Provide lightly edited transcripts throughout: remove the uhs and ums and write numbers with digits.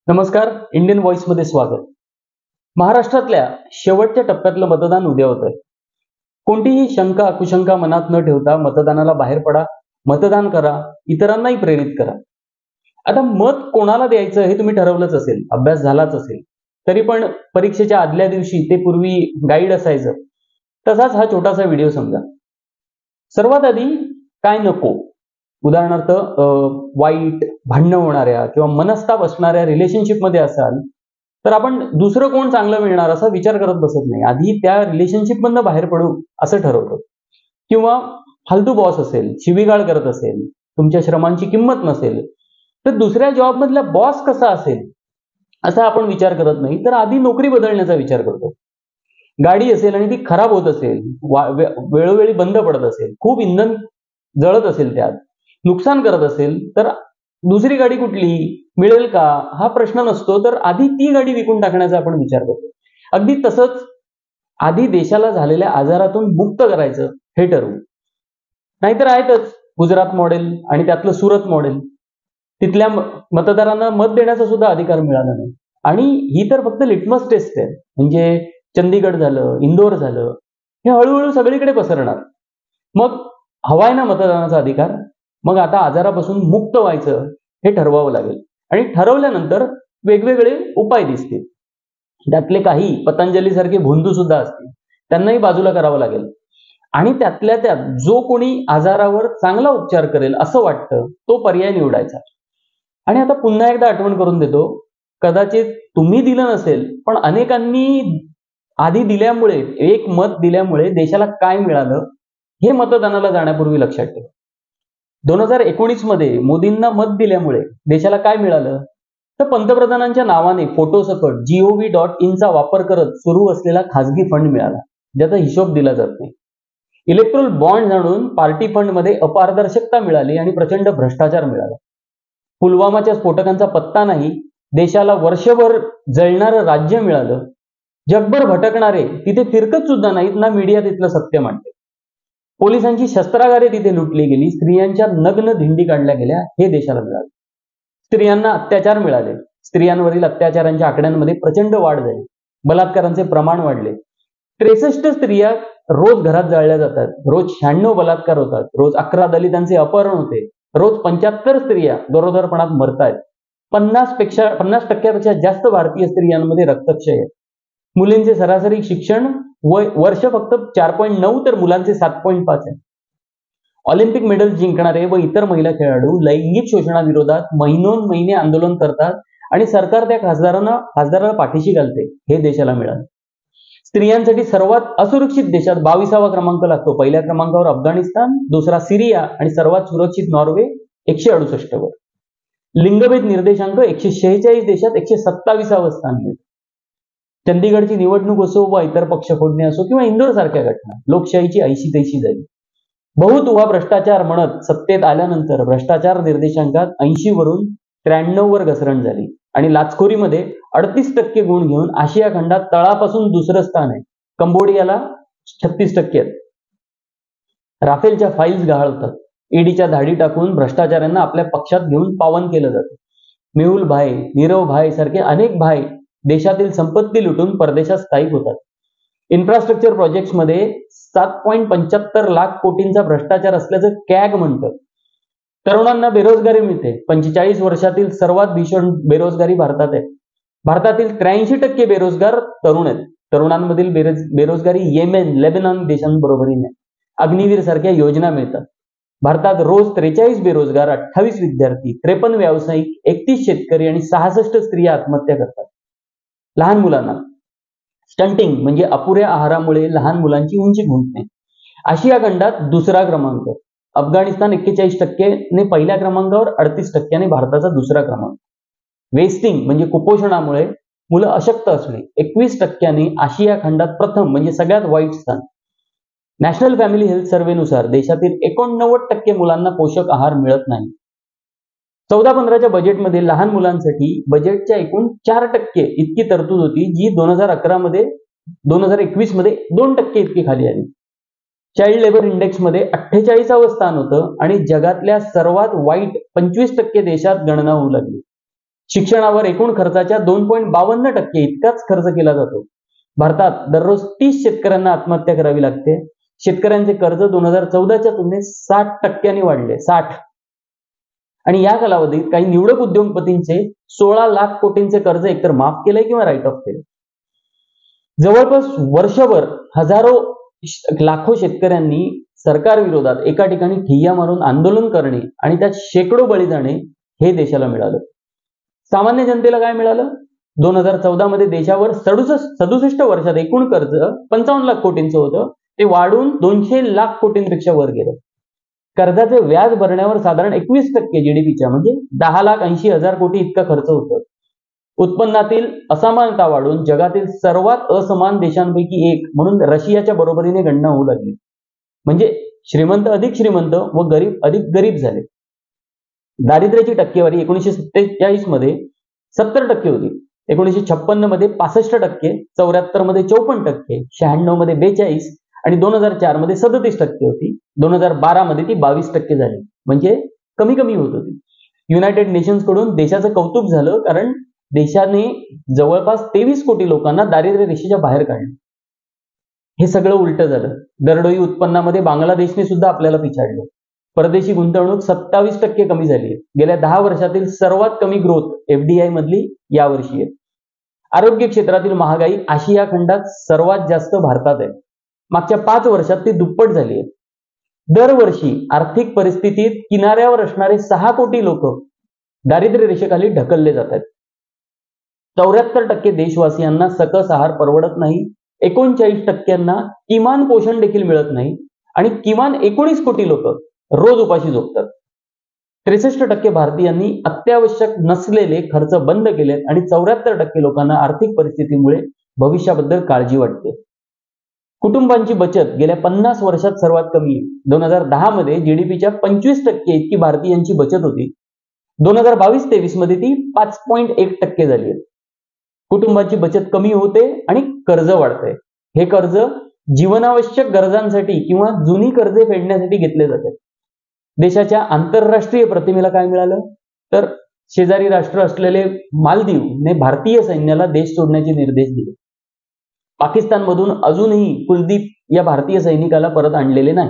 नमस्कार. Indian voice मध्ये स्वागत. महाराष्ट्रातल्या शेवटच्या टप्प्यातलं मतदान उद्या होत आहे. कोणतीही शंका कुशंका मनात न ठेवता मतदानाला बाहेर पडा, मतदान करा, इतरांनाही प्रेरित करा. आता मत कोणाला द्यायचं हे तुम्ही ठरवलंच असेल, अभ्यास झालाच असेल, तरी पण परीक्षेच्या आदल्या दिवशी ते पूर्वी गाईड असायचं, तसाच हा छोटासा व्हिडिओ समजा. सर्वात आधी काय नको, उदाहरणार्थ वाईट भांडणं होणाऱ्या किंवा मनस्ताप असणाऱ्या रिलेशनशिप मध्ये असाल तर आपण दुसरं कोण चांगलं मिळणार असा विचार करत बसत नाही, आधी त्या रिलेशनशिप मधनं बाहेर पडू असं ठरवतो. किंवा फालतू बॉस असेल, शिवीगाळ करत असेल, तुमच्या श्रमांची किंमत नसेल, तर दुसऱ्या जॉब मधला बॉस कसा असेल असा आपण विचार करत नाही, तर आधी नोकरी बदलण्याचा विचार करतो. गाडी असेल आणि ती खराब होत असेल, वेळोवेळी बंद पडत असेल, खूप इंधन जळत असेल, त्यात नुकसान करत असेल, तर दुसरी गाडी कुठली मिळेल का हा प्रश्न नसतो, तर आधी ती गाडी विकून टाकण्याचा आपण विचार करतो. अगदी तसंच आधी देशाला झालेल्या आजारातून मुक्त करायचं हे ठरवू. नाहीतर आहेतच गुजरात मॉडेल आणि त्यातलं सुरत मॉडेल, तिथल्या मतदारांना मत देण्याचा सुद्धा अधिकार मिळाला नाही. आणि ही तर फक्त लिटमस टेस्ट आहे. म्हणजे चंदीगड झालं, इंदोर झालं, हे हळूहळू सगळीकडे पसरणार. मग हवाय ना मतदानाचा अधिकार, मग आता आजारापासून मुक्त व्हायचं हे ठरवावं लागेल. आणि ठरवल्यानंतर वेगवेगळे उपाय दिसतील. त्यातले काही पतंजली सारखे भोंदू सुद्धा असतील, त्यांनाही बाजूला करावं लागेल. आणि त्यातल्या त्यात जो कोणी आजारावर चांगला उपचार करेल असं वाटतं तो पर्याय निवडायचा. आणि आता पुन्हा एकदा आठवण करून देतो, कदाचित तुम्ही दिलं नसेल पण अनेकांनी आधी दिल्यामुळे, एक मत दिल्यामुळे देशाला काय मिळालं हे मतदानाला जाण्यापूर्वी लक्षात ठेवा. 2019 मध्ये मोदींना मत दिल्यामुळे देशाला काय मिळालं, तर पंतप्रधानांच्या नावाने फोटोसकट gov.in चा वापर करत सुरू असलेला खासगी फंड मिळाला, ज्याचा हिशोब दिला जात नाही. इलेक्ट्रोल बॉन्ड आणून पार्टी फंड मध्ये अपारदर्शकता मिळाली आणि प्रचंड भ्रष्टाचार मिळाला. पुलवामाच्या स्फोटकांचा पत्ता नाही, देशाला वर्षभर जळणारं राज्य मिळालं. जगभर भटकणारे तिथे फिरकत सुद्धा नाहीत ना, मीडिया तिथलं सत्य मांडते. पोलिसांची शस्त्रागारे तिथे लुटली गेली, स्त्रियांच्या नग्न दिंडी काढल्या गेल्या, हे देशाला मिळालं. स्त्रियांना अत्याचार मिळाले, स्त्रियांवरील अत्याचारांच्या आकड्यांमध्ये प्रचंड वाढ झाली, बलात्कारांचे प्रमाण वाढले. 63 स्त्रिया रोज घरात जाळल्या जातात, रोज 96 बलात्कार होतात, रोज 11 दलितांचे अपहरण होते, रोज 75 स्त्रिया गरोदरपणात मरतायत. 50% जास्त भारतीय स्त्रियांमध्ये रक्तक्षय आहे. मुलींचे सरासरी शिक्षण वर्ष फक्त 4.9 तर मुलांचे 7.5 आहे. ऑलिम्पिक मेडल जिंकणारे व इतर महिला खेळाडू लैंगिक शोषणाविरोधात महिनोन-महिने आंदोलन करतात आणि सरकार त्या खासदाराला पाठीशी घालते, हे देशाला मिळालं. स्त्रियांसाठी सर्वात असुरक्षित देशात 22वा क्रमांक लागतो. पहिल्या क्रमांकावर अफगाणिस्तान, दुसरा सिरिया आणि सर्वात सुरक्षित नॉर्वे 168 वर. लिंगभेद निर्देशांक 146 देशात 127वे स्थान मिळतं. चंदीगडची निवडणूक असो व इतर पक्ष फोडणे असो किंवा इंदोर सारख्या घटना, लोकशाहीची ऐशी तैशी झाली. बहुतुवा भ्रष्टाचार म्हणत सत्तेत आल्यानंतर भ्रष्टाचार निर्देशांकात 80 वरून 93 वर घसरण झाली आणि लाचखोरीमध्ये 38% गुण घेऊन आशिया खंडात तळापासून दुसरं स्थान आहे. कंबोडियाला 36% आहेत. राफेलच्या फाईल्स गहाळतात, ईडीच्या धाडी टाकून भ्रष्टाचाऱ्यांना आपल्या पक्षात घेऊन पावन केलं जातं. मेहुल भाई, नीरव भाई सारखे अनेक भाई देशातील संपत्ती लुटून परदेशात स्थायिक होतात. इन्फ्रास्ट्रक्चर प्रोजेक्ट्समध्ये 7.75 लाख कोटींचा भ्रष्टाचार असल्याचं कॅग म्हणतं. तरुणांना बेरोजगारी मिळते. 45 वर्षातील सर्वात भीषण बेरोजगारी भारतात आहे. भारतातील 83% बेरोजगार तरुण आहेत. तरुणांमधील बेरोजगारी येमेन, लेबनॉन देशांबरोबरीने. अग्निवीर सारख्या योजना मिळतात. भारतात रोज 43 बेरोजगार, 28 विद्यार्थी, 53 व्यावसायिक, 31 शेतकरी आणि 66 स्त्रिया आत्महत्या करतात. लहान मुलांना स्टंटिंग म्हणजे अपुऱ्या आहारामुळे लहान मुलांची उंची घुंटणे. आशिया खंडात दुसरा क्रमांक. अफगाणिस्तान 41% ने पहिल्या क्रमांकावर, 38% भारताचा दुसरा क्रमांक. वेस्टिंग म्हणजे कुपोषणामुळे मुलं अशक्त असणे 21% आशिया खंडात प्रथम म्हणजे सगळ्यात वाईट स्थान. नॅशनल फॅमिली हेल्थ सर्व्हेनुसार देशातील 89% मुलांना पोषक आहार मिळत नाही. 14-15च्या बजेटमध्ये लहान मुलांसाठी बजेटच्या एकूण 4% इतकी तरतूद होती, जी 2021 मध्ये 2% इतकी खाली आली. चाइल्ड लेबर इंडेक्स मध्ये 48वे स्थान होतं आणि जगातल्या सर्वात वाईट 25% देशात गणना होऊ लागली. शिक्षणावर एकूण खर्चाच्या 2.52% इतकाच खर्च केला जातो. भारतात दररोज 30 शेतकऱ्यांना आत्महत्या करावी लागते. शेतकऱ्यांचे कर्ज 2014च्या तुलनेत 60% वाढले. 60. आणि या कालावधीत काही निवडक उद्योगपतींचे 16 लाख कोटींचे कर्ज एकतर माफ केले किंवा राईट ऑफ केले. जवळपास वर्षभर लाखो शेतकऱ्यांनी सरकार विरोधात एका ठिकाणी ठिय्या मारून आंदोलन करणे आणि त्यात शेकडो बळी जाणे हे देशाला मिळालं. सामान्य जनतेला काय मिळालं? 2014 मध्ये देशावर 67 वर्षात एकूण कर्ज 55 लाख कोटींचं होतं, ते वाढून 200 लाख कोटींपेक्षा वर गेलं. कर्जाचे व्याज भरण्यावर साधारण 21% जीडीपीच्या म्हणजे 10,80,000 कोटी इतका खर्च होतो. उत्पन्नातील असमानता वाढून जगातील सर्वात असमान देशांपैकी एक म्हणून रशियाच्या बरोबरीने गणना होऊ लागली. म्हणजे श्रीमंत अधिक श्रीमंत व गरीब अधिक गरीब झाले. दारिद्र्याची टक्केवारी 1947 मध्ये 70% होती, 1956 मध्ये 65%, 74 मध्ये 54%, 96 मध्ये 42% आणि 2004 मध्ये 37% होती. 2012 मध्ये ती 22% झाली. म्हणजे कमी कमी होत होती. युनायटेड नेशन्स कडून देशाचं कौतुक झालं, कारण देशाने जवळपास 23 कोटी लोकांना दारिद्र्य रेषेच्या बाहेर काढले. हे सगळं उलट झालं. दरडोई उत्पन्नामध्ये बांगलादेशने सुद्धा आपल्याला पिछाडलं. परदेशी गुंतवणूक 27% कमी झाली. गेल्या 10 वर्षातील सर्वात कमी ग्रोथ FDI मधली यावर्षी आहे. आरोग्य क्षेत्रातील महागाई आशिया खंडात सर्वात जास्त भारतात आहे. मागच्या 5 वर्षात ती दुप्पट झाली आहे. दरवर्षी आर्थिक परिस्थितीत किनाऱ्यावर असणारे 6 कोटी लोक दारिद्र्य रेषेखाली ढकलले जातात. 74% देशवासियांना सकस आहार परवडत नाही. 39% किमान पोषण देखील मिळत नाही आणि किमान 19 कोटी लोक रोज उपाशी झोपतात. 63% भारतीयांनी अत्यावश्यक नसलेले खर्च बंद केलेत आणि 74% लोकांना आर्थिक परिस्थितीमुळे भविष्याबद्दल काळजी वाटते. कुटुंबांची बचत गेल्या 50 वर्षात सर्वात कमी आहे. 2010 मध्ये जीडीपीच्या 25% इतकी भारतीयांची बचत होती. 2022-23 मध्ये ती 5.1% झाली आहे. कुटुंबाची बचत कमी होते आणि कर्ज वाढतंय. हे कर्ज जीवनावश्यक गरजांसाठी किंवा जुनी कर्जे फेडण्यासाठी घेतले जाते. देशाच्या आंतरराष्ट्रीय प्रतिमेला काय मिळालं? तर शेजारी राष्ट्र असलेले मालदीवने भारतीय सैन्याला देश सोडण्याचे निर्देश दिले. पाकिस्तानमधून अजूनही कुलदीप या भारतीय सैनिकाला परत आणलेले नाही.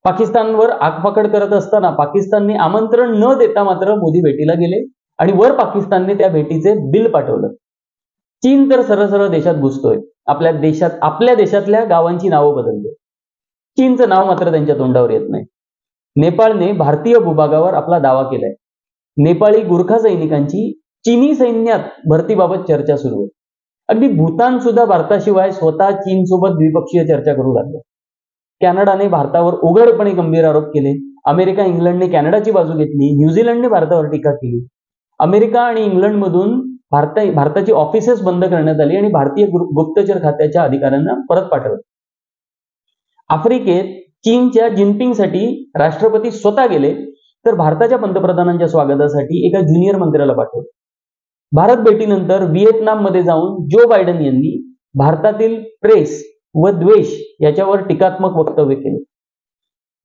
पाकिस्तानवर आगपाखड करत असताना पाकिस्तानने आमंत्रण न देता मात्र मोदी भेटीला गेले आणि वर पाकिस्तानने त्या भेटीचे बिल पाठवलं. चीन तर सरळ देशात घुसतोय. आपल्या देशातल्या गावांची नावं बदलली. चीनचं नाव मात्र त्यांच्या तोंडावर येत नाही. नेपाळने भारतीय भूभागावर आपला दावा केलाय. नेपाळी गुरखा सैनिकांची चीनी सैन्यात भरतीबाबत चर्चा सुरू आहे. अगदी भूतान सुद्धा भारताशिवाय स्वतः चीन सोबत द्विपक्षीय चर्चा करू लागले. कॅनडाने भारतावर उघडपणे गंभीर आरोप केले. अमेरिका इंग्लंडने कॅनडाची बाजू घेतली. न्यूझीलंडने भारतावर टीका केली. अमेरिका आणि इंग्लंडमधून भारताची ऑफिसेस बंद करण्यात आली आणि भारतीय गुप्तचर खात्याच्या अधिकाऱ्यांना परत पाठवलं. आफ्रिकेत चीनच्या जिनपिंगसाठी राष्ट्रपती स्वतः गेले, तर भारताच्या पंतप्रधानांच्या स्वागतासाठी एका ज्युनियर मंत्र्याला पाठवलं. भारत भेटीनंतर व्हिएतनाममध्ये जाऊन जो बायडन यांनी भारतातील प्रेस व द्वेष याच्यावर टीकात्मक वक्तव्य केले.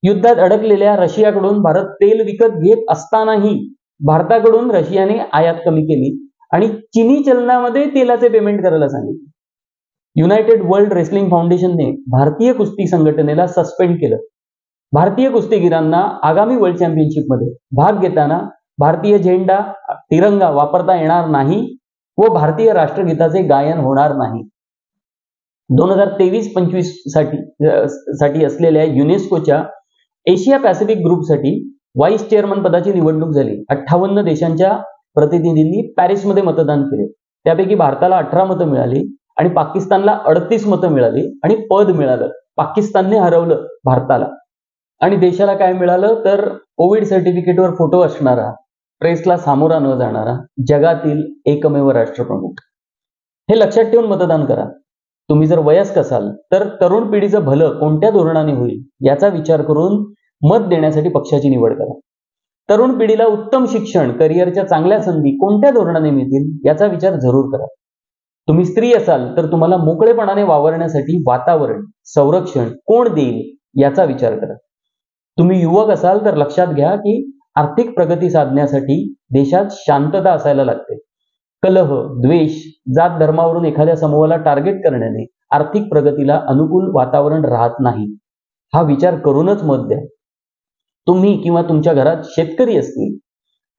युद्धात अडकलेल्या रशियाकडून भारत तेल विकत घेत असतानाही भारताकडून रशियाने आयात कमी केली आणि चीनी चलनामध्ये तेलाचे पेमेंट करायला सांगितले. युनायटेड वर्ल्ड रेसलिंग फाउंडेशनने भारतीय कुस्ती संघटनेला सस्पेंड केलं. भारतीय कुस्तीगीरांना आगामी वर्ल्ड चॅम्पियनशिपमध्ये भाग घेताना भारतीय झेंडा तिरंगा वापरता येणार नाही व भारतीय राष्ट्रगीताचे गायन होणार नाही. 2023-25 साठी असलेल्या युनेस्कोच्या एशिया पॅसिफिक ग्रुपसाठी व्हाईस चेअरमन पदाची निवडणूक झाली. 58 देशांच्या प्रतिनिधींनी पॅरिसमध्ये मतदान केले. त्यापैकी भारताला 18 मतं मिळाली आणि पाकिस्तानला 38 मतं मिळाली आणि पद मिळालं. पाकिस्तानने हरवलं भारताला. आणि देशाला काय मिळालं? तर कोविड सर्टिफिकेटवर फोटो असणारा, प्रेसला सामोरा न जाणारा जगातील एकमेव राष्ट्रप्रमुख. हे लक्षात ठेवून मतदान करा. तुम्ही जर वयस्क असाल तर तरुण पिढीचं भलं कोणत्या धोरणाने होईल याचा विचार करून मत देण्यासाठी पक्षाची निवड करा. तरुण पिढीला उत्तम शिक्षण, करिअरच्या चांगल्या संधी कोणत्या धोरणाने मिळतील याचा विचार जरूर करा. तुम्ही स्त्री असाल तर तुम्हाला मोकळेपणाने वावरण्यासाठी वातावरण, संरक्षण कोण देईल याचा विचार करा. तुम्ही युवक असाल तर लक्षात घ्या की आर्थिक प्रगती साधण्यासाठी देशात शांतता असायला लागते. कलह, द्वेष, जात धर्मावरून एखाद्या समूहाला टार्गेट करण्याने आर्थिक प्रगतीला अनुकूल वातावरण राहत नाही. हा विचार करूनच मत द्या. तुम्ही किंवा तुमच्या घरात शेतकरी असतील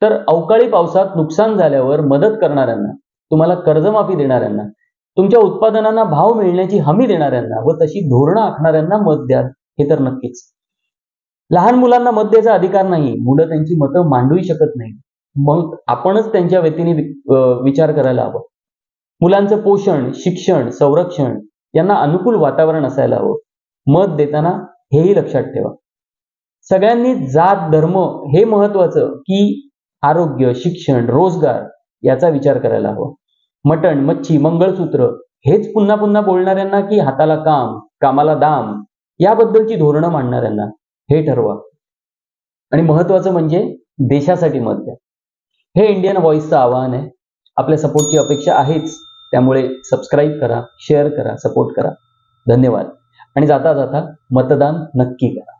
तर अवकाळी पावसात नुकसान झाल्यावर मदत करणाऱ्यांना, तुम्हाला कर्जमाफी देणाऱ्यांना, तुमच्या उत्पादनांना भाव मिळण्याची हमी देणाऱ्यांना व तशी धोरणं आखणाऱ्यांना मत द्या, हे तर नक्कीच. लहान मुलांना मत द्यायचा अधिकार नाही. मुलं त्यांची मतं मांडूही शकत नाही. मग आपणच त्यांच्या वतीने विचार करायला हवं. मुलांचं पोषण, शिक्षण, संरक्षण यांना अनुकूल वातावरण असायला हवं. मत देताना हेही लक्षात ठेवा. सगळ्यांनी जात धर्म हे महत्वाचं की आरोग्य, शिक्षण, रोजगार याचा विचार करायला हवा. मटण, मच्छी, मंगळसूत्र हेच पुन्हा पुन्हा बोलणाऱ्यांना की हाताला काम, कामाला दाम याबद्दलची धोरणं मांडणाऱ्यांना हे ठरवा. आणि महत्वाचं म्हणजे देशासाठी मत द्या. हे इंडियन व्हॉइसचं आवाहन आहे. आपल्या सपोर्टची अपेक्षा आहेच. त्यामुळे सबस्क्राईब करा, शेअर करा, सपोर्ट करा. धन्यवाद. आणि जाता जाता मतदान नक्की करा.